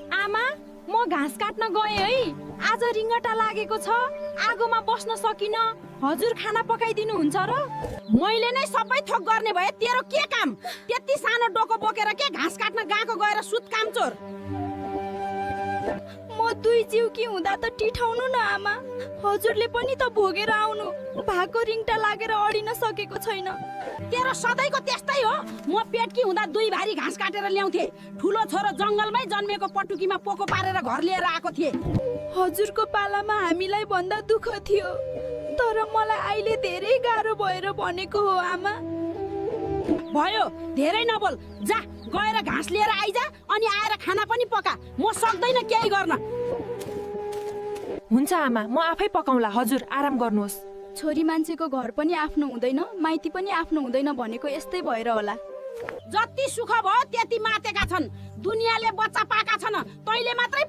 आमा, म घाँस काट्न गएँ है। आज रिङ्गटा लागेको छ, आगोमा बस्न सकिन। हजुर खाना पकाइदिनुहुन्छ र? मैले नै सबै थोक गर्ने भए तेरो के काम? त्यति सानो डोको बोकेर के घाँस काट्न गएको गएर सुत कामचोर। म दुई जिउकी हुँदा त टिठाउनु न आमा। हजुरले पनि त भोगेर आउनु। भाको रिङ्गटा लागेर अडिन सकेको छैन। तेरो सधैँको त्यस्तै हो। म पेटकी हुँदा दुई भारी घाँस काटेर ल्याउँथे। ठुलो छोरो जङ्गलमै जन्मेको पटुकीमा पोको पारेर घर लिएर आएको थिए। हजुरको पालामा हामीलाई भन्दा दुःख थियो, तर मलाई अहिले धेरै गाह्रो भएर भनेको हो आमा। भयो, धेरै नबोल। जा गएर घाँस लिएर आइज अनि आएर खाना पनि पका। म सक्दैन केही गर्न। हुन्छ आमा, म आफै पकाउँला। हजुर आराम गर्नुहोस्। छोरी मान्छेको घर पनि आफ्नो हुँदैन, माइती पनि आफ्नो हुँदैन भनेको यस्तै भएर होला। जति सुख भयो त्यति मातेका छन्। दुनियाँले बच्चा पाएका छन्, तैँले मात्रै